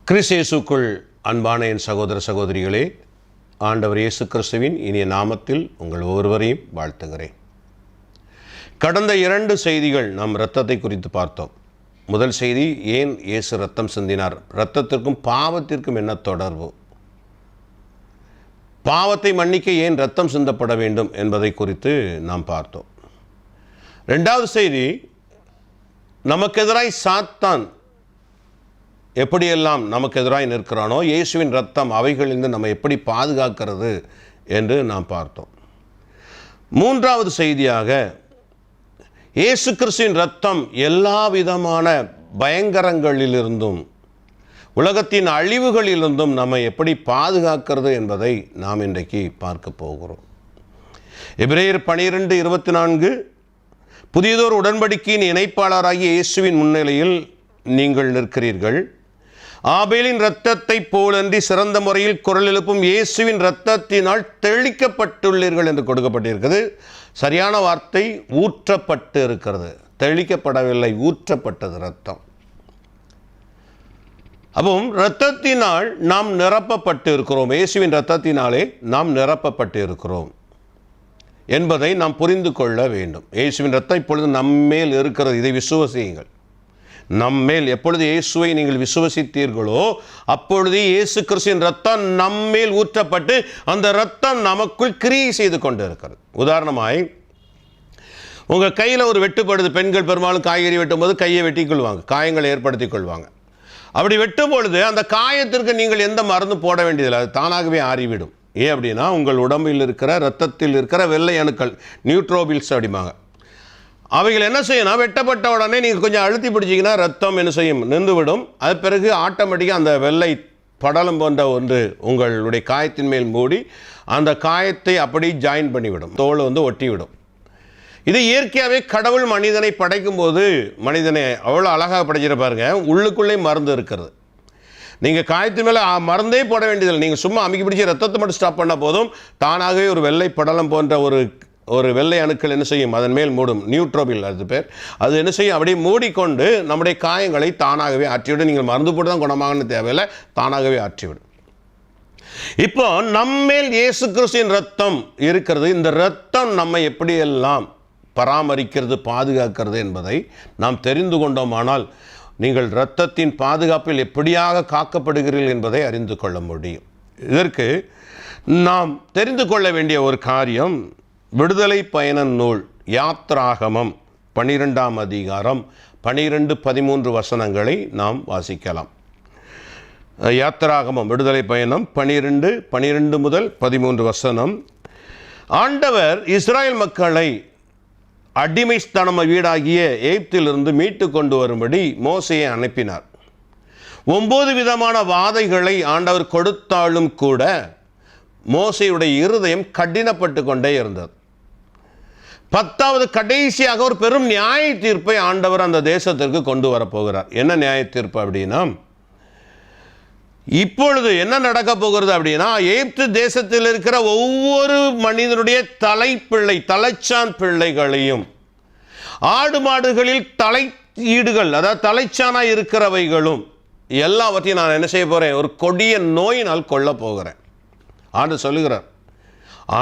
கிறிஸ்து அன்பான என் சகோதர சகோதரிகளே, ஆண்டவர் இயேசு கிறிஸ்துவின் இனிய நாமத்தில் உங்கள் ஒவ்வொருவரையும் வாழ்த்துகிறேன். கடந்த 2 செய்திகள் நாம் இரத்தத்தை குறித்து பார்த்தோம். முதல் செய்தி, ஏன் இயேசு இரத்தம் சிந்தினார், இரத்தத்திற்கும் பாவத்திற்கும் என்ன தொடர்பு, பாவத்தை மன்னிக்க ஏன் இரத்தம் சிந்தப்பட வேண்டும் என்பதை குறித்து நாம் பார்த்தோம். 2வது செய்தி, நமக்கு எதிராய் சாத்தான் எப்படியெல்லாம் நமக்கு எதிராக நிற்கிறானோ இயேசுவின் இரத்தம் அவைகளிலிருந்து நம்ம எப்படி பாதுகாக்கிறது என்று நாம் பார்த்தோம். 3வது செய்தியாக, இயேசு கிறிஸ்துவின் இரத்தம் எல்லா விதமான பயங்கரங்களிலிருந்தும் உலகத்தின் அழிவுகளிலிருந்தும் நம்ம எப்படி பாதுகாக்கிறது என்பதை நாம் இன்றைக்கு பார்க்க போகிறோம். எபிரேயர் 12:24, புதியதோர் உடன்படிக்கையின் இணைப்பாளராகிய இயேசுவின் முன்னிலையில் நீங்கள் நிற்கிறீர்கள். ஆபேலின் இரத்தத்தை போலன்றி சிறந்த முறையில் குரல் எழுப்பும் இயேசுவின் இரத்தத்தினால் தெளிக்கப்பட்டுள்ளீர்கள் என்று கொடுக்கப்பட்டிருக்கிறது. சரியான வார்த்தை ஊற்றப்பட்டு இருக்கிறது, தெளிக்கப்படவில்லை, ஊற்றப்பட்டது இரத்தம். அப்போ இரத்தத்தினால் நாம் நிரப்பப்பட்டு இருக்கிறோம், இயேசுவின் இரத்தத்தினாலே நாம் நிரப்பப்பட்டு இருக்கிறோம் என்பதை நாம் புரிந்து கொள்ள வேண்டும். இயேசுவின் இரத்தம் இப்பொழுது நம்மேல் இருக்கிறது, இதை விசுவசியுங்கள். நம்மேல் எப்பொழுது இயேசுவை நீங்கள் விசுவசித்தீர்களோ அப்பொழுது இயேசு கிறிஸ்துவின் இரத்தம் நம்மேல் ஊற்றப்பட்டு அந்த இரத்தம் நமக்குள் கிரியை செய்து கொண்டு இருக்கிறது. உதாரணமாய், உங்கள் கையில் ஒரு வெட்டுப்படுது. பெண்கள் பெரும்பாலும் காய்கறி வெட்டும் போது கையை வெட்டிக் கொள்வாங்க, காயங்களை ஏற்படுத்தி கொள்வாங்க. அப்படி வெட்டும் பொழுது அந்த காயத்திற்கு நீங்கள் எந்த மருந்து போட வேண்டியதில்லை, அது தானாகவே ஆறிவிடும். ஏன் அப்படின்னா, உங்கள் உடம்பில் இருக்கிற இரத்தத்தில் இருக்கிற வெள்ளை அணுக்கள், நியூட்ரோபில்ஸ் அப்படிம்பாங்க, அவைகள் என்ன செய்யணும், வெட்டப்பட்ட உடனே நீங்கள் கொஞ்சம் அழுத்தி பிடிச்சிங்கன்னா ரத்தம் என்ன செய்யும், நின்றுவிடும். அது பிறகு ஆட்டோமேட்டிக்காக அந்த வெள்ளை படலம் போன்ற ஒன்று உங்களுடைய காயத்தின் மேல் மூடி அந்த காயத்தை அப்படி ஜாயின் பண்ணிவிடும், தோல் ஒட்டிவிடும். இது இயற்கையாகவே கடவுள் மனிதனை படைக்கும் போது மனிதனை அவ்வளோ அழகாக படைச்சிருப்பாருங்க. உள்ளுக்குள்ளே மருந்து இருக்கிறது. நீங்கள் காயத்தின் மேலே மருந்தே போட வேண்டியதில்லை, நீங்கள் சும்மா அமைக்கி பிடிச்சி ரத்தத்தை மட்டும் ஸ்டாப் பண்ண போதும் தானாகவே ஒரு வெள்ளை படலம் போன்ற ஒரு வெள்ளை அணுக்கள் என்ன செய்யும், அதன் மேல் மூடும், நியூட்ரோபில் அது பேர். அது என்ன செய்யும், அப்படியே மூடிக்கொண்டு நம்முடைய காயங்களை தானாகவே ஆற்றிவிடும். நீங்கள் மருந்து போட்டு தான் குணமாகனு தேவையில்லை, தானாகவே ஆற்றிவிடும். இப்போ நம்மேல் இயேசு கிறிஸ்துவின் இரத்தம் இருக்கிறது. இந்த இரத்தம் நம்ம எப்படியெல்லாம் பராமரிக்கிறது, பாதுகாக்கிறது என்பதை நாம் தெரிந்து கொண்டோமானால் நீங்கள் இரத்தத்தின் பாதுகாப்பில் எப்படியாக காக்கப்படுகிறீர்கள் என்பதை அறிந்து கொள்ள முடியும். இதற்கு நாம் தெரிந்து கொள்ள வேண்டிய ஒரு காரியம், விடுதலை பயண நூல் யாத்ராகமம் 12ஆம் அதிகாரம் 12-13 வசனங்களை நாம் வாசிக்கலாம். யாத்ராகமம் விடுதலை பயணம் 12 முதல் 13 வசனம். ஆண்டவர் இஸ்ராயல் மக்களை அடிமைஸ்தான வீடாகிய எகிப்திலிருந்து மீட்டு கொண்டு வரும்படி மோசேயை அனுப்பினார். 9 விதமான வாதைகளை ஆண்டவர் கொடுத்தாலும் கூட மோசேயுடைய இருதயம் கடினப்பட்டு கொண்டே இருந்தது. 10வது கடைசியாக ஒரு பெரும் நியாய தீர்ப்பை ஆண்டவர் அந்த தேசத்திற்கு கொண்டு வரப்போகிறார். என்ன நியாய தீர்ப்பு அப்படின்னா, இப்பொழுது என்ன நடக்க போகிறது அப்படின்னா, எகிப்து தேசத்தில் இருக்கிற ஒவ்வொரு மனிதனுடைய தலைச்சான் பிள்ளைகளையும், ஆடு மாடுகளில் தலையீடுகள், அதாவது தலைச்சானா இருக்கிறவைகளும் எல்லாவற்றையும் நான் என்ன செய்ய போகிறேன், ஒரு கொடிய நோயினால் கொல்ல போகிறேன் ஆண்டு சொல்லுகிறார்.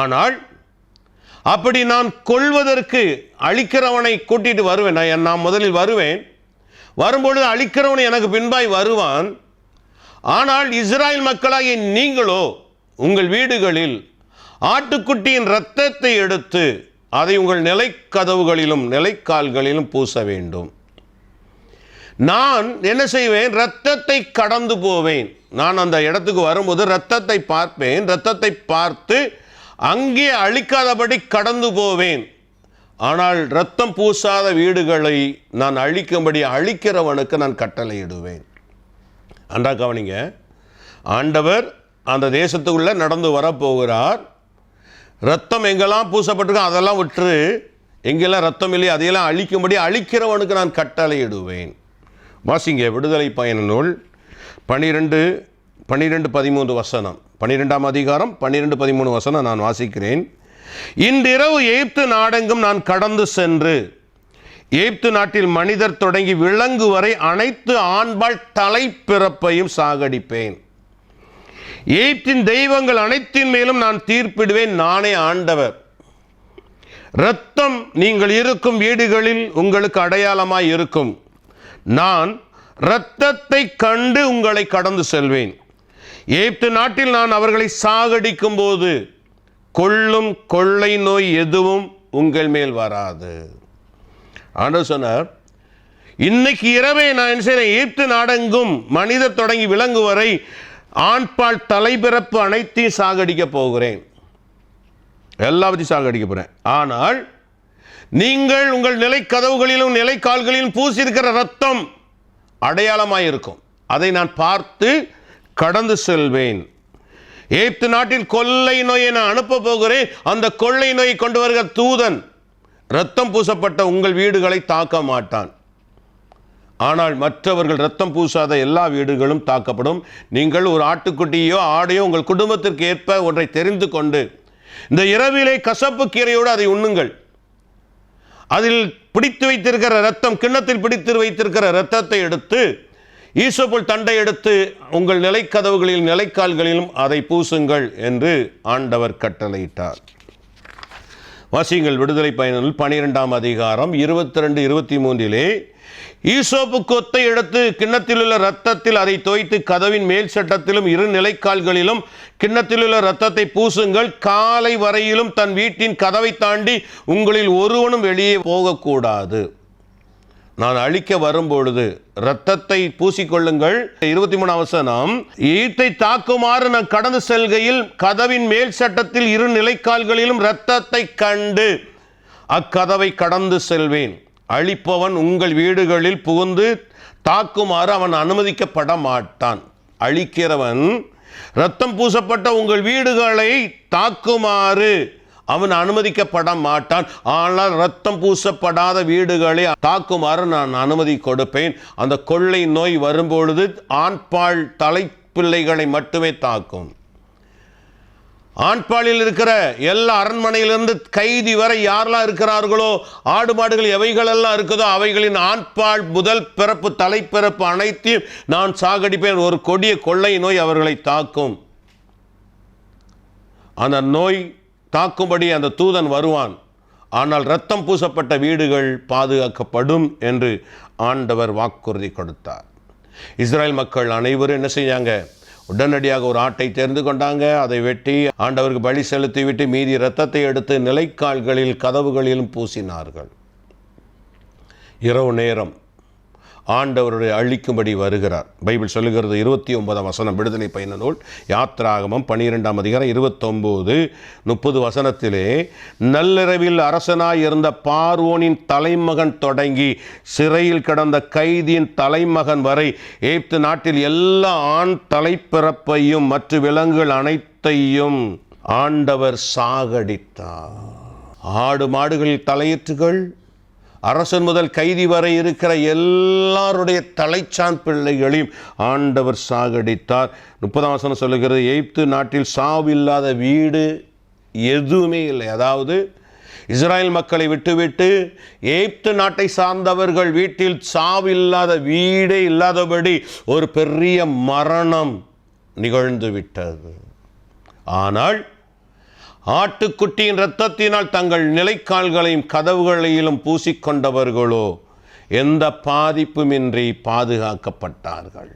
ஆனால் அப்படி நான் கொல்வதற்கு அழிக்கிறவனை கூட்டிட்டு வருவேன். நான் முதலில் வருவேன், வரும்பொழுது அழிக்கிறவன் எனக்கு பின்பாய் வருவான். ஆனால் இஸ்ராயல் மக்களாகிய நீங்களோ உங்கள் வீடுகளில் ஆட்டுக்குட்டியின் இரத்தத்தை எடுத்து அதை உங்கள் நிலைக்கதவுகளிலும் நிலைக்கால்களிலும் பூச வேண்டும். நான் என்ன செய்வேன், இரத்தத்தை கடந்து போவேன். நான் அந்த இடத்துக்கு வரும்போது இரத்தத்தை பார்ப்பேன், இரத்தத்தை பார்த்து அங்கே அழிக்காதபடி கடந்து போவேன். ஆனால் இரத்தம் பூசாத வீடுகளை நான் அழிக்கும்படி அழிக்கிறவனுக்கு நான் கட்டளையிடுவேன். அன்றா கவனிங்க, ஆண்டவர் அந்த தேசத்துக்குள்ளே நடந்து வரப்போகிறார். இரத்தம் எங்கெல்லாம் பூசப்பட்டிருக்கோ அதெல்லாம் விட்டு, எங்கெல்லாம் இரத்தம் இல்லையோ அதையெல்லாம் அழிக்கும்படி அழிக்கிறவனுக்கு நான் கட்டளையிடுவேன். வாசிங்க விடுதலை பயண நூல் 12-13 வசனம். 12ஆம் அதிகாரம் 12-13 வசனம் நான் வாசிக்கிறேன். இன்றிரவு எகிப்து நாடெங்கும் நான் கடந்து சென்று எகிப்து நாட்டில் மனிதர் தொடங்கி விலங்கு வரை அனைத்து ஆண்பால் தலைப்பிறப்பையும் சாகடிப்பேன். எகிப்தின் தெய்வங்கள் அனைத்தின் மேலும் நான் தீர்ப்பிடுவேன். நானே ஆண்டவர். இரத்தம் நீங்கள் இருக்கும் வீடுகளில் உங்களுக்கு அடையாளமாய் இருக்கும். நான் இரத்தத்தை கண்டு உங்களை கடந்து செல்வேன். எகிப்து நாட்டில் நான் அவர்களை சாகடிக்கும் போது கொள்ளும் கொள்ளை நோய் எதுவும் உங்கள் மேல் வராது. ஆண்டவர் சொன்னார், இன்னைக்கு இரவே நான் என்ன செய்றேன், எகிப்து நாடெங்கும் மனிதர் தொடங்கி விலங்கு வரை ஆண்பால் தலைபிறப்பு அனைத்தையும் சாகடிக்க போகிறேன். எல்லாவற்றையும் சாகடிக்க போகிறேன். ஆனால் நீங்கள் உங்கள் நிலை கதவுகளிலும் நிலை கால்களிலும் பூசியிருக்கிற ரத்தம் அடையாளமாயிருக்கும். அதை நான் பார்த்து கடந்து செல்வேன். எகிப்து நாட்டில் கொள்ளை நோயை நான் அனுப்ப போகிறேன். அந்த கொள்ளை நோயை கொண்டு வருகிற தூதன் இரத்தம் பூசப்பட்ட உங்கள் வீடுகளை தாக்க மாட்டான். ஆனால் மற்றவர்கள் இரத்தம் பூசாத எல்லா வீடுகளும் தாக்கப்படும். நீங்கள் ஒரு ஆட்டுக்குட்டியோ ஆடையோ உங்கள் குடும்பத்திற்கு ஏற்ப ஒன்றை தெரிந்து கொண்டு இந்த இரவிலே கசப்பு கீரையோடு அதை உண்ணுங்கள். அதில் பிடித்து வைத்திருக்கிற இரத்தம், கிண்ணத்தில் பிடித்து வைத்திருக்கிற இரத்தத்தை எடுத்து ஈசோப்புள் தண்டை எடுத்து உங்கள் நிலைக்கதவுகளில் நிலைக்கால்களிலும் அதை பூசுங்கள் என்று ஆண்டவர் கட்டளையிட்டார். வாசியுங்கள் விடுதலை பயணங்கள் 12ஆம் அதிகாரம் 22, 23. ஈசோப்பு கொத்தை எடுத்து கிண்ணத்தில் உள்ள இரத்தத்தில் அதை தோய்த்து கதவின் மேல் சட்டத்திலும் இரு நிலைக்கால்களிலும் கிண்ணத்தில் உள்ள இரத்தத்தை பூசுங்கள். காலை வரையிலும் தன் வீட்டின் கதவை தாண்டி உங்களில் ஒருவனும் வெளியே போகக்கூடாது. நான் அழிக்க வரும்பொழுது இரத்தத்தை பூசிக்கொள்ளுங்கள். 23ஆம் வசனம், ஈட்டை தாக்குமாறு நான் கடந்து செல்கையில் கதவின் மேல் சட்டத்தில் இரு நிலைக்கால்களிலும் இரத்தத்தை கண்டு அக்கதவை கடந்து செல்வேன். அழிப்பவன் உங்கள் வீடுகளில் புகுந்து தாக்குமாறு அவன் அனுமதிக்கப்பட மாட்டான். அழிக்கிறவன் இரத்தம் பூசப்பட்ட உங்கள் வீடுகளை தாக்குமாறு அவன் அனுமதிக்கப்பட மாட்டான். ஆனால் இரத்தம் பூசப்படாத வீடுகளை தாக்குமாறு நான் அனுமதி கொடுப்பேன். அந்த கொள்ளை நோய் வரும்பொழுது ஆண்பால் தலைப்பிள்ளைகளை மட்டுமே தாக்கும். ஆண்பாலில் இருக்கிற எல்லா அரண்மனையிலிருந்து கைதி வரை யாரெல்லாம் இருக்கிறார்களோ, ஆடு மாடுகள் எவைகளெல்லாம் இருக்குதோ அவைகளின் ஆண்பால் முதல் பிறப்பு தலைப்பிறப்பு அனைத்தையும் நான் சாகடிப்பேன். ஒரு கொடிய கொள்ளை நோய் அவர்களை தாக்கும். அந்த நோய் தாக்கும்படி அந்த தூதன் வருவான். ஆனால் இரத்தம் பூசப்பட்ட வீடுகள் பாதுகாக்கப்படும் என்று ஆண்டவர் வாக்குறுதி கொடுத்தார். இஸ்ரேல் மக்கள் அனைவரும் என்ன செஞ்சாங்க? உடனடியாக ஒரு ஆட்டை தெரிந்து கொண்டாங்க. அதை வெட்டி ஆண்டவருக்கு பலி செலுத்தி விட்டு மீதி இரத்தத்தை எடுத்து நிலைக்கால்களில் கதவுகளிலும் பூசினார்கள். இரவு நேரம் ஆண்டவருடைய அழிக்கும்படி வருகிறார். பைபிள் சொல்லுகிறது 29ஆம் வசனம், விடுதலை பயண நூல் யாத்ராகமம் 12ஆம் அதிகாரம் 29, 30 வசனத்திலே, நள்ளிரவில் அரசனாய் இருந்த பார்வோனின் தலைமகன் தொடங்கி சிறையில் கிடந்த கைதியின் தலைமகன் வரை எகிப்து நாட்டில் எல்லா ஆண் தலைப்பிறப்பையும் மற்ற விலங்குகள் அனைத்தையும் ஆண்டவர் சாகடித்தார். ஆடு மாடுகளில் தலையீற்றுகள், அரசன் முதல் கைதி வரை இருக்கிற எல்லாருடைய தலைச்சான் பிள்ளைகளையும் ஆண்டவர் சாகடித்தார். 30ஆம் வசனம் சொல்லுகிறது, எகிப்து நாட்டில் சாவில்லாத வீடு எதுவுமே இல்லை. அதாவது இஸ்ரேல் மக்களை விட்டுவிட்டு எகிப்து நாட்டை சார்ந்தவர்கள் வீட்டில் சாவில்லாத வீடே இல்லாதபடி ஒரு பெரிய மரணம் நிகழ்ந்து விட்டது. ஆனால் ஆட்டுக்குட்டியின் இரத்தத்தினால் தங்கள் நிலைக்கால்களையும் கதவுகளையும் பூசிக்கொண்டவர்களோ எந்த பாதிப்புமின்றி பாதுகாக்கப்பட்டார்கள்.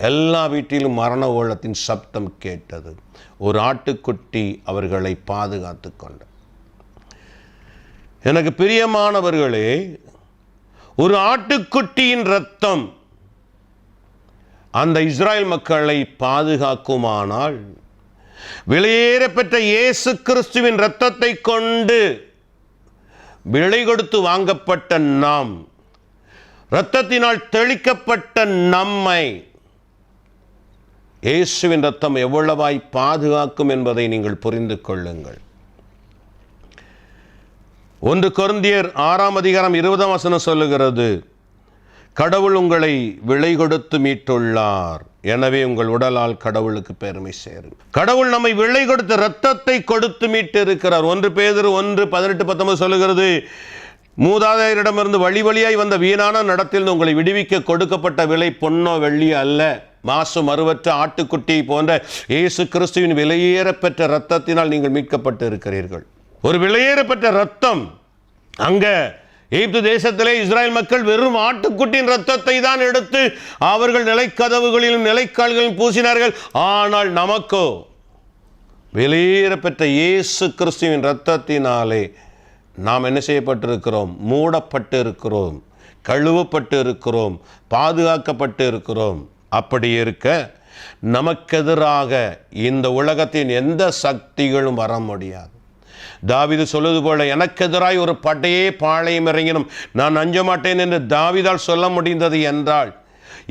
எல்லா வீட்டிலும் மரண ஓலத்தின் சப்தம் கேட்டது. ஒரு ஆட்டுக்குட்டி அவர்களை பாதுகாத்து கொண்டது. எனக்கு பிரியமானவர்களே, ஒரு ஆட்டுக்குட்டியின் இரத்தம் அந்த இஸ்ரேல் மக்களை பாதுகாக்குமானால், விலையேற பெற்ற இயேசு கிறிஸ்துவின் இரத்தத்தை கொண்டு விலை கொடுத்து வாங்கப்பட்ட நாம், இரத்தத்தினால் தெளிக்கப்பட்ட நம்மை இயேசுவின் இரத்தம் எவ்வளவாய் பாதுகாக்கும் என்பதை நீங்கள் புரிந்து கொள்ளுங்கள். 1 கொரிந்தியர் 6ஆம் அதிகாரம் 20ஆம் வசனம் சொல்லுகிறது, கடவுள் உங்களை விலை கொடுத்து மீட்டுள்ளார், எனவே உங்கள் உடலால் கடவுளுக்கு பெருமை சேரும். கடவுள் நம்மை விலை கொடுத்த இரத்தத்தை கொடுத்து மீட்டு இருக்கிறார். 1 பேதுரு 1:18-19 சொல்லுகிறது, மூதாதையரிடமிருந்து வழி வழியாய் வந்த வீணான நடத்தில் உங்களை விடுவிக்க கொடுக்கப்பட்ட விலை பொன்னோ வெள்ளியோ அல்ல, மாசு மறுவற்ற ஆட்டுக்குட்டி போன்ற இயேசு கிறிஸ்துவின் விலையேறப்பெற்ற இரத்தத்தினால் நீங்கள் மீட்கப்பட்டு இருக்கிறீர்கள். ஒரு விலையேறப்பெற்ற இரத்தம். அங்க எகிப்து தேசத்திலே இஸ்ராயல் மக்கள் வெறும் ஆட்டுக்குட்டியின் இரத்தத்தை தான் எடுத்து அவர்கள் நிலைக்கதவுகளிலும் நிலைக்கால்களிலும் பூசினார்கள். ஆனால் நமக்கோ விலையேறப்பெற்ற இயேசு கிறிஸ்துவின் இரத்தத்தினாலே நாம் என்ன செய்யப்பட்டிருக்கிறோம்? மூடப்பட்டு இருக்கிறோம், கழுவப்பட்டு இருக்கிறோம், பாதுகாக்கப்பட்டு இருக்கிறோம். அப்படி இருக்க நமக்கெதிராக இந்த உலகத்தின் எந்த சக்திகளும் வர முடியாது. தாவீது சொல்வது போல, எனக்கெதிராய் ஒரு படையே பாளையம் இறங்கினும் நான் அஞ்ச மாட்டேன் என்று தாவீதால் சொல்ல முடிந்தது என்றால்,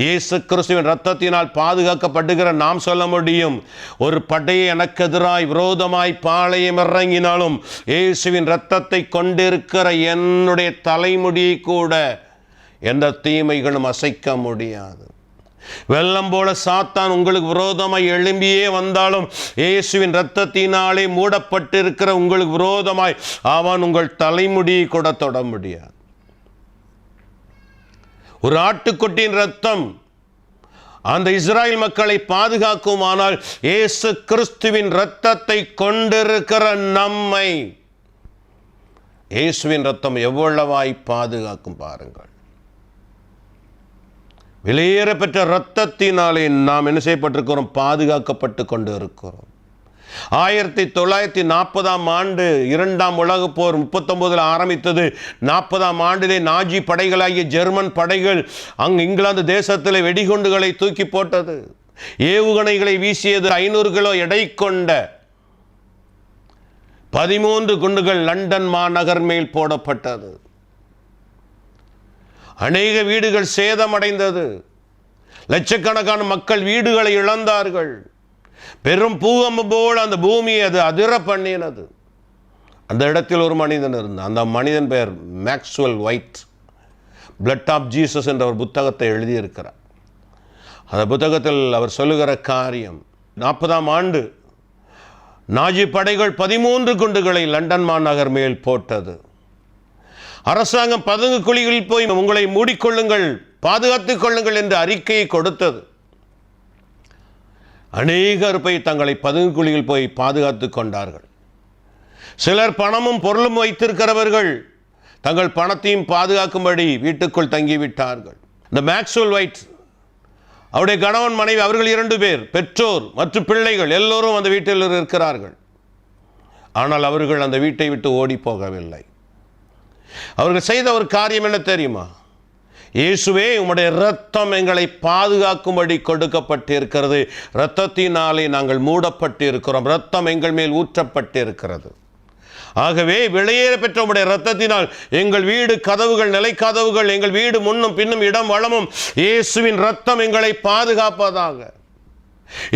இயேசு கிறிஸ்துவின் இரத்தத்தினால் பாதுகாக்கப்படுகிற நாம் சொல்ல முடியும். ஒரு படையை எனக்கெதிராய் விரோதமாய் பாளையம் இறங்கினாலும் இயேசுவின் இரத்தத்தை கொண்டிருக்கிற என்னுடைய தலைமுடியை கூட எந்த தீமைகளும் அசைக்க முடியாது. வெள்ளம் போல சாத்தான் உங்களுக்கு விரோதமாய் எழும்பியே வந்தாலும் இயேசுவின் இரத்தத்தினாலே மூடப்பட்டிருக்கிற உங்களுக்கு விரோதமாய் அவன் உங்கள் தலைமுடியை கூட தொட முடியாது. ஒரு ஆட்டுக்குட்டியின் இரத்தம் அந்த இஸ்ராயல் மக்களை பாதுகாக்குமானால், இயேசு கிறிஸ்துவின் இரத்தத்தை கொண்டிருக்கிற நம்மை இயேசுவின் இரத்தம் எவ்வளவாய் பாதுகாக்கும் பாருங்கள். விலையேறப்பெற்ற இரத்தத்தினாலே நாம் என்ன செய்யப்பட்டிருக்கிறோம்? பாதுகாக்கப்பட்டு கொண்டு இருக்கிறோம். 1940ஆம் ஆண்டு 2ஆம் உலகப் போர் 39 ஆரம்பித்தது. 40ஆம் ஆண்டிலே நாஜி படைகளாகிய ஜெர்மன் படைகள் இங்கிலாந்து தேசத்தில் வெடிகுண்டுகளை தூக்கி போட்டது. ஏவுகணைகளை வீசியது. 500 கிலோ எடை கொண்ட 13 குண்டுகள் லண்டன் மாநகர் மேல் போடப்பட்டது. அநேக வீடுகள் சேதமடைந்தது. லட்சக்கணக்கான மக்கள் வீடுகளை இழந்தார்கள். பெரும் பூகம்பம் போல் அந்த பூமியை அது அதிர பண்ணினது. அந்த இடத்தில் ஒரு மனிதன் இருந்தான். அந்த மனிதன் பெயர் Maxwell White. Blood of Jesus என்ற ஒரு புத்தகத்தை எழுதியிருக்கிறார். அந்த புத்தகத்தில் அவர் சொல்லுகிற காரியம், 40ஆம் ஆண்டு நாஜி படைகள் 13 குண்டுகளை லண்டன் மாநகர் மேல் போட்டது. அரசாங்கம் பதுங்கு குழிகளில் போய் உங்களை மூடிக்கொள்ளுங்கள், பாதுகாத்துக் கொள்ளுங்கள் என்று அறிக்கையை கொடுத்தது. அநேகர் போய் தங்களை பதுங்கு குழியில் போய் பாதுகாத்துக் கொண்டார்கள். சிலர் பணமும் பொருளும் வைத்திருக்கிறவர்கள் தங்கள் பணத்தையும் பாதுகாக்கும்படி வீட்டுக்குள் தங்கிவிட்டார்கள். இந்த மேக்ஸ்வெல் ஒயிட், அவருடைய கணவன் மனைவி, அவர்கள் 2 பேர், பெற்றோர் மற்றும் பிள்ளைகள் எல்லோரும் அந்த வீட்டில் இருக்கிறார்கள். ஆனால் அவர்கள் அந்த வீட்டை விட்டு ஓடி போகவில்லை. அவர்கள் செய்த ஒரு காரியம் என்ன தெரியுமா? இயேசுவே, உம்முடைய இரத்தம் எங்களை பாதுகாக்கும்படி கொடுக்கப்பட்டிருக்கிறது. இரத்தத்தினாலே நாங்கள் மூடப்பட்டு இருக்கிறோம். இரத்தம் எங்கள் மேல் ஊற்றப்பட்டு இருக்கிறது. ஆகவே விலையேற பெற்ற உம்முடைய இரத்தத்தினால் எங்கள் வீடு கதவுகள், நிலைக்கதவுகள், எங்கள் வீடு முன்னும் பின்னும் இடம் வளமும் இயேசுவின் இரத்தம் எங்களை பாதுகாப்பதாக,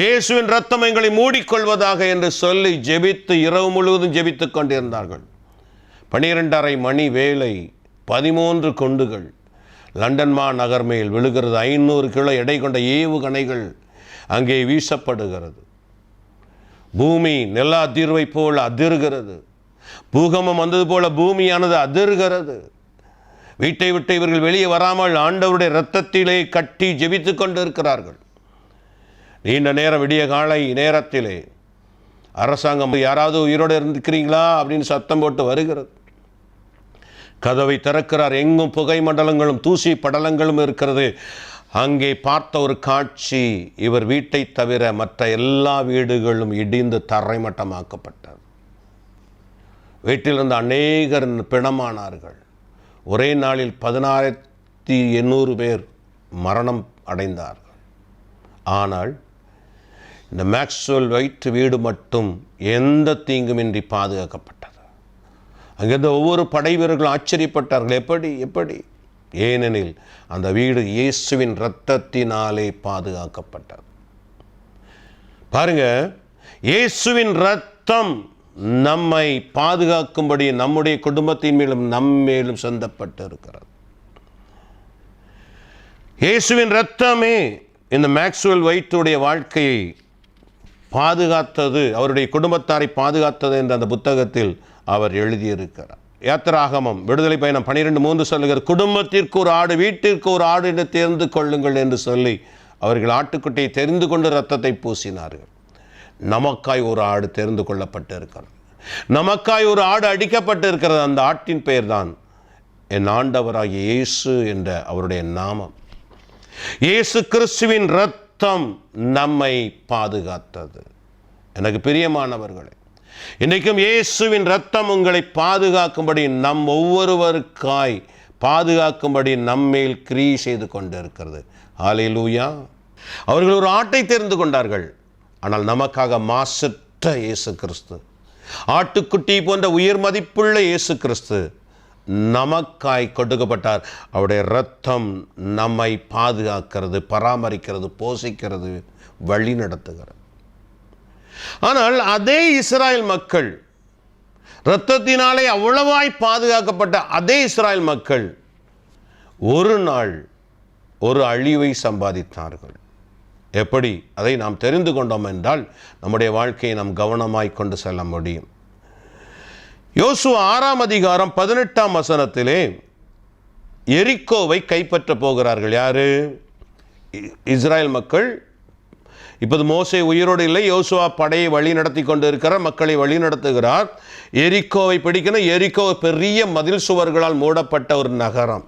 இயேசுவின் இரத்தம் எங்களை மூடிக்கொள்வதாக என்று சொல்லி ஜெபித்து இரவு முழுவதும் ஜெபித்துக் கொண்டிருந்தார்கள். 12:30 மணி வேளை 13 குண்டுகள் லண்டன் மாநகர் மேல் விழுகிறது. 500 கிலோ எடை கொண்ட ஏவுகணைகள் அங்கே வீசப்படுகிறது. பூமி நில அதிர்வை போல் அதிர்கிறது. பூகம்பம் வந்தது போல பூமியானது அதிர்கிறது. வீட்டை விட்டு இவர்கள் வெளியே வராமல் ஆண்டவருடைய இரத்தத்திலே கட்டி ஜெபித்துக் கொண்டு இருக்கிறார்கள். நீண்ட நேரம் விடிய காலை நேரத்திலே அரசாங்கம் யாராவது உயிரோடு இருக்கிறீங்களா அப்படின்னு சத்தம் போட்டு வருகிறது. கதவை திறக்கிறார். எங்கும் புகை மண்டலங்களும் தூசி படலங்களும் இருக்கிறது. அங்கே பார்த்த ஒரு காட்சி, இவர் வீட்டை தவிர மற்ற எல்லா வீடுகளும் இடிந்து தரைமட்டமாக்கப்பட்டது. வீட்டிலிருந்து அநேகர் பிணமானார்கள். ஒரே நாளில் 16,800 பேர் மரணம் அடைந்தார்கள். ஆனால் இந்த மேக்ஸ்வெல் ஒயிட் வீடு மட்டும் எந்த தீங்குமின்றி பாதுகாக்கப்பட்டது. அங்கிருந்த ஒவ்வொரு படை வீரர்களும் ஆச்சரியப்பட்டார்கள். எப்படி? ஏனெனில் அந்த வீடு இயேசுவின் இரத்தத்தினாலே பாதுகாக்கப்பட்டது. பாருங்க, இயேசுவின் இரத்தம் நம்மை பாதுகாக்கும்படி நம்முடைய குடும்பத்தின் மேலும் நம்மேலும் சொந்தப்பட்டு இருக்கிறது. இயேசுவின் இரத்தமே இந்த மேக்ஸ்வெல் ஒயிட்டுடைய வாழ்க்கையை பாதுகாத்தது, அவருடைய குடும்பத்தாரை பாதுகாத்தது என்று அந்த புத்தகத்தில் அவர் எழுதியிருக்கிறார். யாத்திராகமம் விடுதலை பயணம் 12:3 சொல்லுகிற, குடும்பத்திற்கு ஒரு ஆடு, வீட்டிற்கு ஒரு ஆடு என்று தேர்ந்து கொள்ளுங்கள் என்று சொல்லி அவர்கள் ஆட்டுக்குட்டியை தெரிந்து கொண்டு இரத்தத்தை பூசினார்கள். நமக்காய் ஒரு ஆடு தெரிந்து கொள்ளப்பட்டு இருக்கிறது. நமக்காய் ஒரு ஆடு அடிக்கப்பட்டு இருக்கிறது. அந்த ஆட்டின் பெயர் தான் என் ஆண்டவராகிய இயேசு என்ற அவருடைய நாமம். இயேசு கிறிஸ்துவின் இரத்தம் நம்மை பாதுகாத்தது. எனக்கு பிரியமானவர்களே, இன்றைக்கும் இயேசுவின் இரத்தம் உங்களை பாதுகாக்கும்படி, நம் ஒவ்வொருவருக்காய் பாதுகாக்கும்படி நம்மேல் கிரியை செய்து கொண்டிருக்கிறது. ஹல்லேலூயா. அவர்கள் ஒரு ஆட்டை தெரிந்து கொண்டார்கள். ஆனால் நமக்காக மாசற்ற இயேசு கிறிஸ்து, ஆட்டுக்குட்டி போன்ற உயர் மதிப்புள்ள இயேசு கிறிஸ்து நமக்காய் கொடுக்கப்பட்டார். அவருடைய இரத்தம் நம்மை பாதுகாக்கிறது, பராமரிக்கிறது, போஷிக்கிறது, வழி நடத்துகிறது. ஆனால் அதே இஸ்ராயல் மக்கள், இரத்தத்தினாலே அவ்வளவாய் பாதுகாக்கப்பட்ட அதே இஸ்ராயல் மக்கள் ஒரு நாள் ஒரு அழிவை சம்பாதித்தார்கள். எப்படி? அதை நாம் தெரிந்து கொண்டோம் என்றால் நம்முடைய வாழ்க்கையை நாம் கவனமாய் கொண்டு செல்ல முடியும். யோசுவா 6ஆம் அதிகாரம் 18ஆம் வசனத்திலே எரிக்கோவை கைப்பற்ற போகிறார்கள். யாரு? இஸ்ராயல் மக்கள். இப்போது மோசே உயிரோடு இல்லை. யோசுவா படையை வழி நடத்தி கொண்டு இருக்கிறார், மக்களை வழி நடத்துகிறார். எரிக்கோவை பிடிக்கணும். எரிக்கோ பெரிய மதில் சுவர்களால் மூடப்பட்ட ஒரு நகரம்.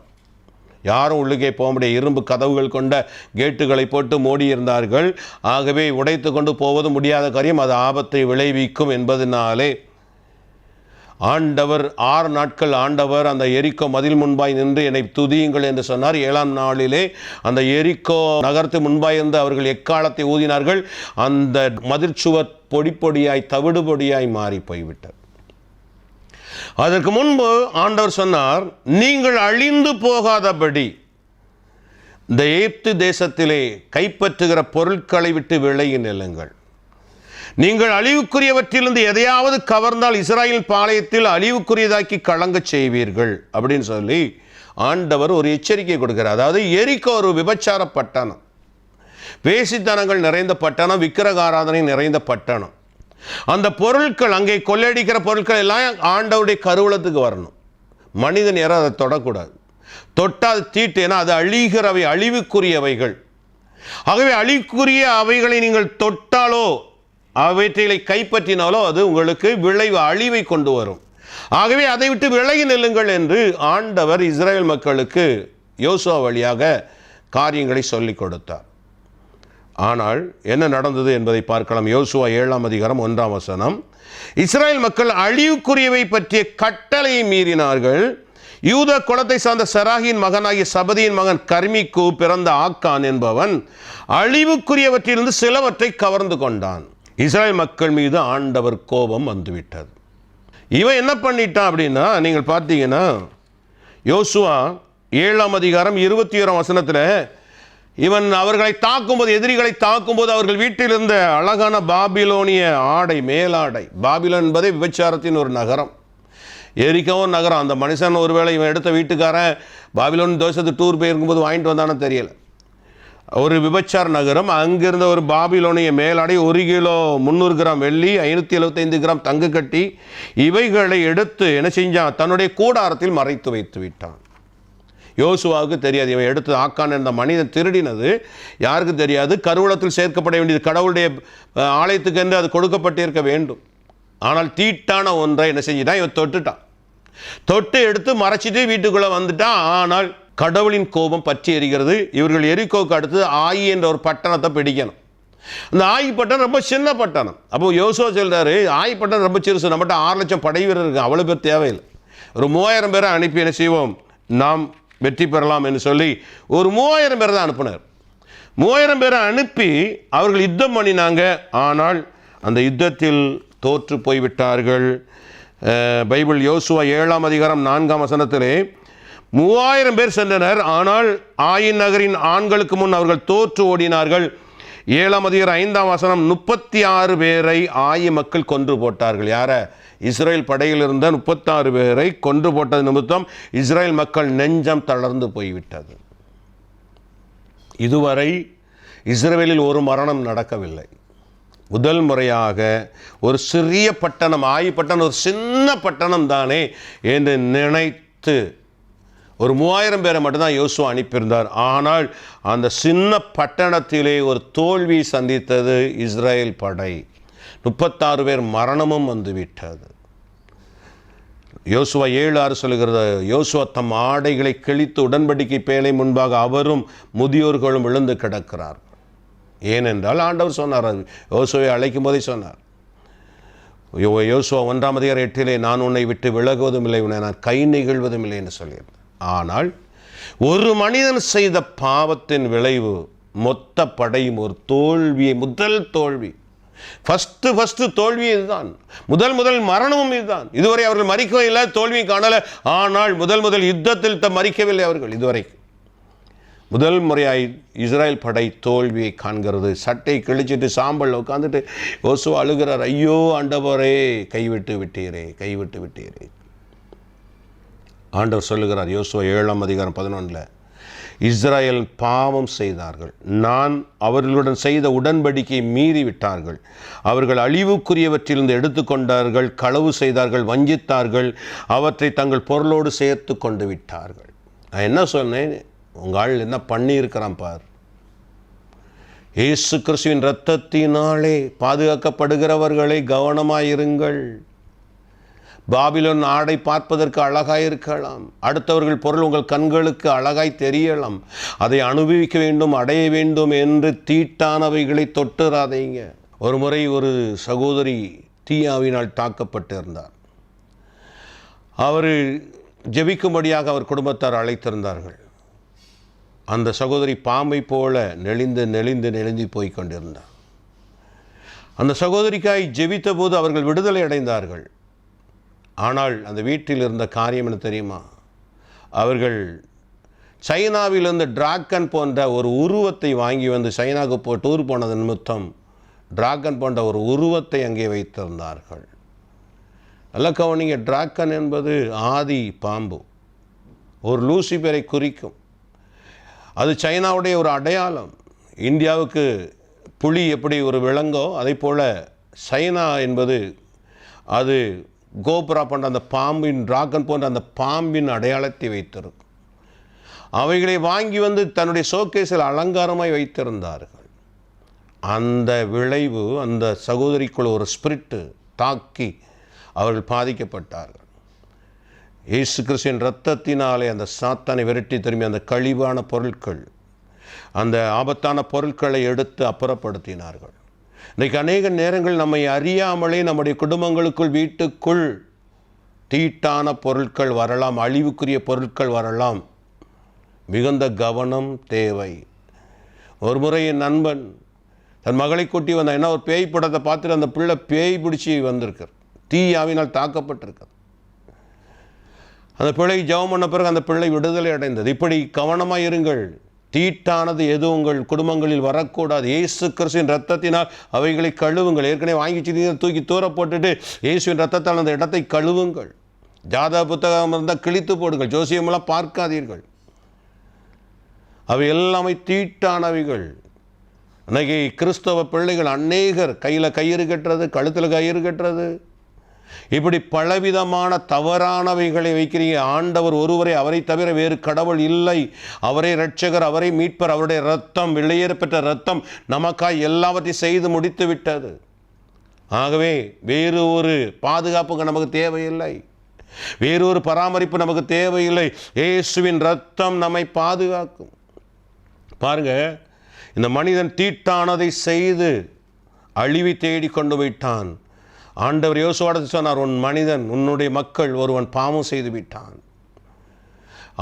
யாரும் உள்ளுக்கே போக முடியாது. இரும்பு கதவுகள் கொண்ட கேட்டுகளை போட்டு மூடியிருந்தார்கள். ஆகவே உடைத்து கொண்டு போவது முடியாத காரியம், அது ஆபத்தை விளைவிக்கும் என்பதனாலே ஆண்டவர் 6 நாட்கள் ஆண்டவர் அந்த எரிக்கோ மதில் முன்பாய் நின்று என்னை துதியுங்கள் என்று சொன்னார். 7ஆம் நாளிலே அந்த எரிக்கோ நகரத்து முன்பாய் இருந்து அவர்கள் எக்காலத்தை ஊதினார்கள். அந்த மதில் சுவர் பொடி பொடியாய் தவிடு பொடியாய் மாறி போய்விட்டார். அதற்கு முன்பு ஆண்டவர் சொன்னார், நீங்கள் அழிந்து போகாதபடி இந்த எகிப்து தேசத்திலே கைப்பற்றுகிற பொருட்களை விட்டு விலகி நில்லுங்கள். நீங்கள் அழிவுக்குரியவற்றிலிருந்து எதையாவது கவர்ந்தால் இஸ்ராயேல் பாளையத்தில் அழிவுக்குரியதாக்கி கலங்கச் செய்வீர்கள் அப்படின்னு சொல்லி ஆண்டவர் ஒரு எச்சரிக்கை கொடுக்கிறார். அதாவது எரிக்கோ ஒரு விபச்சார பட்டணம், வேசித்தனங்கள் நிறைந்த பட்டணம், விக்கிரகாராதனை நிறைந்த பட்டணம். அந்த பொருட்கள், அங்கே கொள்ளையடிக்கிற பொருட்கள் எல்லாம் ஆண்டவருடைய கருவூலத்துக்கு வரணும். மனிதன் யாரும் அதை தொடக்கூடாது. தொட்டால் தீட்டு, ஏன்னா அது அழிகிறவை, அழிவுக்குரியவைகள். ஆகவே அழிவுக்குரிய அவைகளை நீங்கள் தொட்டாலோ அவற்றை கைப்பற்றினாலோ அது உங்களுக்கு விளைவு, அழிவை கொண்டு வரும். ஆகவே அதை விட்டு விலகி நில்லுங்கள் என்று ஆண்டவர் இஸ்ரேல் மக்களுக்கு யோசுவா வழியாக காரியங்களை சொல்லிக் கொடுத்தார். ஆனால் என்ன நடந்தது என்பதை பார்க்கலாம். யோசுவா 7ஆம் அதிகாரம் 1ஆம் வசனம், இஸ்ரேல் மக்கள் அழிவுக்குரியவை பற்றிய கட்டளையை மீறினார்கள். யூத குலத்தை சார்ந்த செராகியின் மகனாகிய சபதியின் மகன் கர்மிக்கு பிறந்த ஆக்கான் என்பவன் அழிவுக்குரியவற்றிலிருந்து சிலவற்றை கவர்ந்து கொண்டான். இஸ்ரேல் மக்கள் மீது ஆண்டவர் கோபம் வந்துவிட்டது. இவன் என்ன பண்ணிட்டான் அப்படின்னா, நீங்கள் பார்த்தீங்கன்னா யோசுவா 7ஆம் அதிகாரம் 21ஆம் வசனத்தில் இவன் அவர்களை தாக்கும்போது, எதிரிகளை தாக்கும்போது அவர்கள் வீட்டில் இருந்த அழகான பாபிலோனிய ஆடை, மேலாடை, பாபிலோன் என்பதே விபச்சாரத்தின் ஒரு நகரம், எரிக்கவும் நகரம். அந்த மனுஷன் ஒருவேளை இவன் எடுத்த வீட்டுக்காரன் பாபிலோன் தேசத்துக்கு டூர் போயிருக்கும்போது வாங்கிட்டு வந்தானே தெரியலை. ஒரு விபச்சார நகரம். அங்கிருந்த ஒரு பாபிலோனிய மேலாடை, 1 கிலோ 300 கிராம் வெள்ளி, 575 கிராம் தங்கு கட்டி, இவைகளை எடுத்து என்ன செஞ்சான்? தன்னுடைய கூடாரத்தில் மறைத்து வைத்து விட்டான். யோசுவாவுக்கு தெரியாது. இவன் எடுத்து ஆக்கான் என்ற மனிதன் திருடினது யாருக்கு தெரியாது. கருவூலத்தில் சேர்க்கப்பட வேண்டியது, கடவுளுடைய ஆலயத்துக்கு என்று அது கொடுக்கப்பட்டிருக்க வேண்டும். ஆனால் தீட்டான ஒன்றை என்ன செஞ்சிட்டான்? இவன் தொட்டுட்டான். தொட்டு எடுத்து மறைச்சிட்டு வீட்டுக்குள்ளே வந்துட்டான். ஆனால் கடவுளின் கோபம் பற்றி எரிகிறது. இவர்கள் எரிக்கோவுக்கு அடுத்து ஆயி என்ற ஒரு பட்டணத்தை பிடிக்கணும். அந்த ஆயி பட்டணம் ரொம்ப சின்ன பட்டணம். அப்போ யோசுவா சொல்றாரு, ஆயி பட்டணம் ரொம்ப சிறுசு, நம்மகிட்ட 6 லட்சம் படை வீரர் இருக்கு, அவ்வளோ பேர் தேவையில்லை, ஒரு 3000 பேரை அனுப்பி என்ன செய்வோம், நாம் வெற்றி பெறலாம் என்று சொல்லி ஒரு 3000 பேரை தான் அனுப்பினார். 3000 பேரை அனுப்பி அவர்கள் யுத்தம் பண்ணினாங்க. ஆனால் அந்த யுத்தத்தில் தோற்று போய்விட்டார்கள். பைபிள் யோசுவா 7ஆம் அதிகாரம் 4ஆம் வசனத்திலே 3000 பேர் சென்றனர். ஆனால் ஆயின் நகரின் ஆண்களுக்கு முன் அவர்கள் தோற்று ஓடினார்கள். 7ஆம் அதிகாரம் 5ஆம் வசனம், 36 பேரை ஆயி மக்கள் கொன்று போட்டார்கள். யார? இஸ்ரேல் படையில் இருந்த 36 பேரை கொன்று போட்டது நிமித்தம் இஸ்ரேல் மக்கள் நெஞ்சம் தளர்ந்து போய்விட்டது. இதுவரை இஸ்ரேலில் ஒரு மரணம் நடக்கவில்லை. முதல் முறையாக ஒரு சிறிய பட்டணம், ஆயி பட்டணம், ஒரு சின்ன பட்டணம் தானே என்று நினைத்து ஒரு 3000 பேரை மட்டும்தான் யோசுவா அனுப்பியிருந்தார். ஆனால் அந்த சின்ன பட்டணத்திலே ஒரு தோல்வி சந்தித்தது இஸ்ரேல் படை. 36 பேர் மரணமும் வந்துவிட்டது. யோசுவா 7:6 சொல்லுகிறது, யோசுவா தம் ஆடைகளை கிழித்து உடன்படிக்கை பேழை முன்பாக அவரும் முதியோர்களும் விழுந்து கிடக்கிறார். ஏனென்றால் ஆண்டவர் சொன்னார், யோசுவை அழைக்கும் போதே சொன்னார், யோசுவா 1:8 நான் உன்னை விட்டு விலகுவதும் இல்லை, உன்னை நான் கை நெகிழ்வதும் இல்லை என்று சொல்லியிருந்தேன். ஆனால் ஒரு மனிதன் செய்த பாவத்தின் விளைவு மொத்த படையும் ஒரு தோல்வியை, முதல் தோல்வி, ஃபஸ்ட்டு தோல்வி இதுதான். முதல் மரணமும் இதுதான். இதுவரை அவர்கள் மறிக்கவே இல்லை, தோல்வி காணலை. ஆனால் முதல் யுத்தத்தில் மறிக்கவில்லை அவர்கள் இதுவரை. முதல் முறையாய் இஸ்ரேல் படை தோல்வியை காண்கிறது. சட்டை கிழிச்சிட்டு சாம்பல் உட்காந்துட்டு யோசுவா அழுகிறார், ஐயோ ஆண்டவரே, கைவிட்டு விட்டீரே. ஆண்டவர் சொல்லுகிறார் யோசுவா 7:11, இஸ்ரவேல் பாவம் செய்தார்கள், நான் அவர்களுடன் செய்த உடன்படிக்கையை மீறி விட்டார்கள், அவர்கள் அழிவுக்குரியவற்றிலிருந்து எடுத்துக்கொண்டார்கள், களவு செய்தார்கள், வஞ்சித்தார்கள், அவற்றை தங்கள் பொருளோடு சேர்த்து கொண்டு விட்டார்கள். நான் என்ன சொன்னேன், உங்கள் ஆள் என்ன பண்ணியிருக்கிறான் பார். இயேசு கிறிஸ்துவின் இரத்தத்தினாலே பாதுகாக்கப்படுகிறவர்களை கவனமாயிருங்கள். பாபிலோன் ஆடை பார்ப்பதற்கு அழகாய் இருக்கலாம், அடுத்தவர்கள் பொருள் உங்கள் கண்களுக்கு அழகாய் தெரியலாம், அதை அனுபவிக்க வேண்டும், அடைய வேண்டும் என்று தீட்டானவைகளை தொட்டுறாதீங்க. ஒரு முறை ஒரு சகோதரி தீயாவினால் தாக்கப்பட்டிருந்தார். அவர் ஜெபிக்கும்படியாக அவர் குடும்பத்தார் அழைத்திருந்தார்கள். அந்த சகோதரி பாம்பை போல நெளிந்து போய் கொண்டிருந்தார். அந்த சகோதரிக்காய் ஜெபித்த போது அவர்கள் விடுதலை அடைந்தார்கள். ஆனால் அந்த வீட்டில் இருந்த காரியம் என்ன தெரியுமா, அவர்கள் சைனாவிலிருந்து டிராகன் போன்ற ஒரு உருவத்தை வாங்கி வந்து சைனாவுக்கு டூர் போனது நிமித்தம் டிராகன் போன்ற ஒரு உருவத்தை அங்கே வைத்திருந்தார்கள். நல்ல கவனிங்க, டிராகன் என்பது ஆதி பாம்பு, ஒரு லூசிபரை குறிக்கும். அது சைனாவுடைய ஒரு அடையாளம். இந்தியாவுக்கு புலி எப்படி ஒரு விலங்கோ அதே போல் சைனா என்பது அது கோபுரா போன்ற அந்த பாம்பின், டிராகன் போன்ற அந்த பாம்பின் அடையாளத்தை வைத்திருக்கும். அவைகளை வாங்கி வந்து தன்னுடைய ஷோகேஸில் அலங்காரமாய் வைத்திருந்தார்கள். அந்த விளைவு அந்த சகோதரிக்குள் ஒரு ஸ்பிரிட்டு தாக்கி அவர்கள் பாதிக்கப்பட்டார்கள். இயேசு கிறிஸ்துவின் இரத்தத்தினாலே அந்த சாத்தானை விரட்டி திரும்பி அந்த கழிவான பொருட்கள், அந்த ஆபத்தான பொருட்களை எடுத்து அப்புறப்படுத்தினார்கள். இன்றைக்கு அநேக நேரங்கள் நம்மை அறியாமலே நம்முடைய குடும்பங்களுக்குள், வீட்டுக்குள் தீட்டான பொருட்கள் வரலாம், அழிவுக்குரிய பொருட்கள் வரலாம். மிகுந்த கவனம் தேவை. ஒரு முறை என் நண்பன் தன் மகளை கூட்டி வந்தான். என்ன, ஒரு பேய் படத்தை பார்த்துட்டு அந்த பிள்ளை பேய் பிடிச்சி வந்திருக்கார், தீயாவினால் தாக்கப்பட்டிருக்கார். அந்த பிள்ளை ஜெபம் பண்ண பிறகு அந்த பிள்ளை விடுதலை அடைந்தது. இப்படி கவனமாக இருங்கள். தீட்டானது எது உங்கள் குடும்பங்களில் வரக்கூடாது. இயேசு கிறிஸ்துவின் இரத்தத்தினால் அவைகளை கழுவுங்கள். ஏற்கனவே வாங்கி தூக்கி தூர போட்டுட்டு இயேசுவின் இரத்தத்தால் அந்த இடத்தை கழுவுங்கள். ஜாதக புத்தகம் இருந்தால் கிழித்து போடுங்கள். ஜோசியமெல்லாம் பார்க்காதீர்கள். அவை எல்லாமே தீட்டானவைகள். அன்றைக்கி கிறிஸ்தவ பிள்ளைகள் அநேகர் கையில் கயிறு கட்டுறது, கழுத்தில் கயிறு கட்டுறது, இப்படி பலவிதமான தவறானவைகளை வைக்கிறீங்க. ஆண்டவர் ஒருவரை, அவரை தவிர வேறு கடவுள் இல்லை. அவரே இரட்சகர், அவரே மீட்பர். அவருடைய இரத்தம், விலையேற பெற்ற இரத்தம் நமக்காய் எல்லாவற்றையும் செய்து முடித்து விட்டது. ஆகவே வேறு ஒரு பாதுகாப்புக்கு நமக்கு தேவையில்லை, வேறு ஒரு பராமரிப்பு நமக்கு தேவையில்லை. இயேசுவின் இரத்தம் நம்மை பாதுகாக்கும். பாருங்க, இந்த மனிதன் தீட்டானதை செய்து அழிவை தேடி கொண்டு விட்டான். ஆண்டவர் யோசுவாவிடம் சொன்னார், உன் மனிதன், உன்னுடைய மக்கள் ஒருவன் பாவம் செய்து விட்டான்,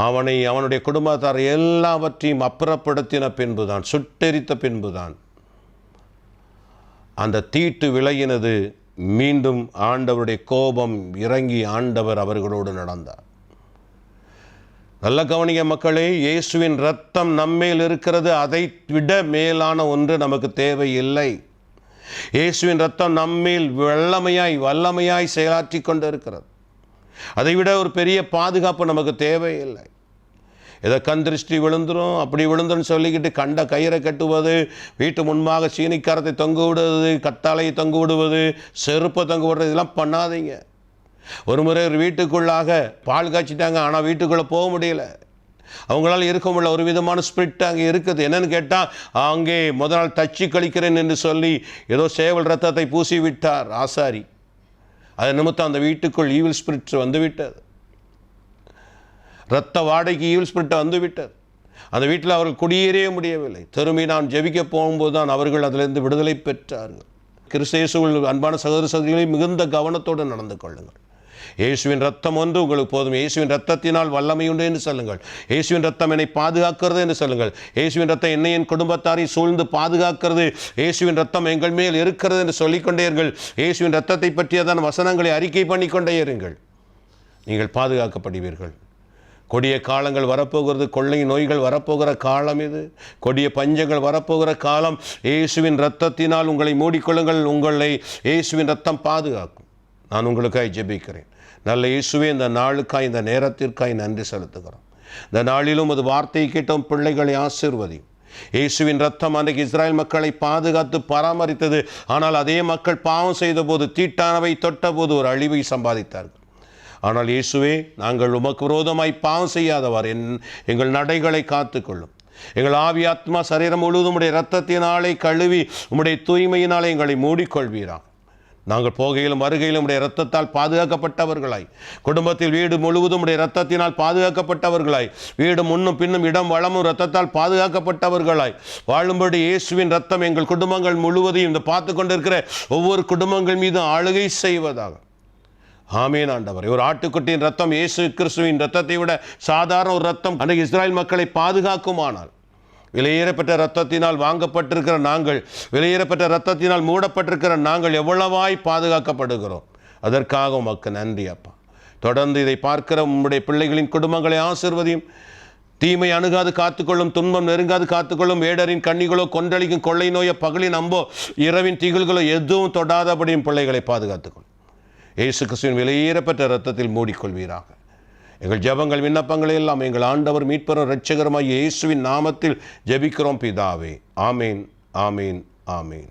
அவனை, அவனுடைய குடும்பத்தார் எல்லாவற்றையும் அப்புறப்படுத்தின பின்புதான், சுட்டெரித்த பின்புதான் அந்த தீட்டு விலகினது. மீண்டும் ஆண்டவருடைய கோபம் இறங்கி ஆண்டவர் அவர்களோடு நடந்தார். நல்ல கவனிக்க மக்களே, இயேசுவின் இரத்தம் நம்மேல் இருக்கிறது. அதை விட மேலான ஒன்று நமக்கு தேவையில்லை. இயேசுவின் இரத்தம் நம்மேல் வல்லமையாய் செயலாற்றி கொண்டு இருக்கிறது. அதைவிட ஒரு பெரிய பாதுகாப்பு நமக்கு தேவையில்லை. ஏதோ கண் திருஷ்டி விழுந்துடும், அப்படி விழுந்துன்னு சொல்லிக்கிட்டு கண்ட கயிறை கட்டுவது, வீட்டு முன்பாக சீனிக்காரத்தை தொங்க விடுவது, கத்தாழையை தொங்க விடுவது, செருப்பை தொங்க விடுறது, இதெல்லாம் பண்ணாதீங்க. ஒரு முறை ஒரு வீட்டுக்குள்ளாக பால் காய்ச்சிட்டாங்க, ஆனால் வீட்டுக்குள்ளே போக முடியல. அவங்களால் இருக்க முடியல. ஒரு விதமான ஸ்பிரிட் அங்கே இருக்குது. என்னன்னு கேட்டால், அங்கே முதல் நாள் தச்சு கழிக்கிறேன் என்று சொல்லி ஏதோ சேவல் ரத்தத்தை பூசி விட்டார் ஆசாரி. அது நிமித்தம் அந்த வீட்டுக்குள் ஈவில் ஸ்பிரிட் வந்து விட்டது. இரத்த வாடகைக்கு ஈவில் ஸ்பிரிட் வந்து விட்டது. அந்த வீட்டில் அவர்கள் குடியேறவே முடியவில்லை. திரும்பி நான் ஜெபிக்க போகும்போது தான் அவர்கள் அதிலிருந்து விடுதலை பெற்றார்கள். கிறிஸ்தேசுவில் அன்பான சகோதர சகோதரிகளை மிகுந்த கவனத்தோடு நடந்து கொள்ளுங்கள். இயேசுவின் ரத்தம் ஒன்று உங்களுக்கு போதும். இயேசுவின் ரத்தத்தினால் வல்லமை உண்டு என்று சொல்லுங்கள். இயேசுவின் ரத்தம் என்னை பாதுகாக்கிறது என்று சொல்லுங்கள். இயேசுவின் ரத்தம் என்னை என் குடும்பத்தாரை சூழ்ந்து பாதுகாக்கிறது. இயேசுவின் ரத்தம் எங்கள் மேல் இருக்கிறது என்று சொல்லிக்கொண்டே இருங்கள். இயேசுவின் ரத்தத்தை பற்றியதான வசனங்களை அறிக்கை பண்ணிக்கொண்டே இருங்கள். நீங்கள் பாதுகாக்கப்படுவீர்கள். கொடிய காலங்கள் வரப்போகிறது. கொள்ளை நோய்கள் வரப்போகிற காலம் இது. கொடிய பஞ்சங்கள் வரப்போகிற காலம். இயேசுவின் இரத்தத்தினால் உங்களை மூடிக்கொள்ளுங்கள். உங்களை இயேசுவின் இரத்தம் பாதுகாக்கும். நான் உங்களுக்காய் ஜெபிக்கிறேன். நல்ல இயேசுவே, இந்த நாளுக்காய் இந்த நேரத்திற்காய் நன்றி செலுத்துகிறோம். இந்த நாளிலும் அது வார்த்தையை கேட்டோம். பிள்ளைகளை ஆசீர்வதி. இயேசுவின் ரத்தம் அன்றைக்கு இஸ்ராயல் மக்களை பாதுகாத்து பராமரித்தது. ஆனால் அதே மக்கள் பாவம் செய்த போது, தீட்டானவை தொட்ட போது ஒரு அழிவை சம்பாதித்தார்கள். ஆனால் இயேசுவே, நாங்கள் உமக்கு விரோதமாய் பாவம் செய்யாதவாறு எங்கள் நடைகளை காத்துக்கொள்ளும். எங்கள் ஆவி ஆத்மா சரீரம் முழுவதும் உடைய இரத்தத்தினாலே கழுவி உம்முடைய தூய்மையினாலே எங்களை மூடிக்கொள்வீராக. நாங்கள் போகையிலும் வருகையிலும் உடைய இரத்தத்தால் பாதுகாக்கப்பட்டவர்களாய், குடும்பத்தில் வீடு முழுவதும் உடைய இரத்தத்தினால் பாதுகாக்கப்பட்டவர்களாய், வீடு முன்னும் பின்னும் இடம் வளமும் இரத்தத்தால் பாதுகாக்கப்பட்டவர்களாய் வாழும்படி இயேசுவின் இரத்தம் எங்கள் குடும்பங்கள் முழுவதையும், இந்த பார்த்து கொண்டிருக்கிற ஒவ்வொரு குடும்பங்கள் மீதும் ஆளுகை செய்வதாக. ஆமேன் ஆண்டவரே. ஒரு ஆட்டுக்குட்டியின் ரத்தம் இயேசு கிறிஸ்துவின் ரத்தத்தை விட சாதாரண ஒரு ரத்தம் அன்றைக்கு இஸ்ராயல் மக்களை பாதுகாக்குமானால், விலையேறப்பட்ட இரத்தத்தினால் வாங்கப்பட்டிருக்கிற நாங்கள், விலையேறப்பட்ட இரத்தத்தினால் மூடப்பட்டிருக்கிற நாங்கள் எவ்வளவாய் பாதுகாக்கப்படுகிறோம். அதற்காக உமக்கு நன்றி அப்பா. தொடர்ந்து இதை பார்க்கிற உம்முடைய பிள்ளைகளின் குடும்பங்களை ஆசீர்வதியும். தீமை அணுகாது காத்துக்கொள்ளும், துன்பம் நெருங்காது காத்துக்கொள்ளும். வேடரின் கண்ணிகளோ, கொன்றளிக்கும் கொள்ளை நோயோ, பகலின் அம்போ, இரவின் திகில்களோ எதுவும் தொடாதபடியும் பிள்ளைகளை பாதுகாத்துக்கொள்ளும். இயேசு கிறிஸ்துவின் விலையேறப்பட்ட இரத்தத்தில் மூடிக்கொள்வீராக. எங்கள் ஜெபங்கள் விண்ணப்பங்களை எல்லாம் எங்கள் ஆண்டவர் மீட்பரும் இரட்சகருமாகிய இயேசுவின் நாமத்தில் ஜெபிக்கிறோம் பிதாவே. ஆமேன், ஆமேன், ஆமேன்.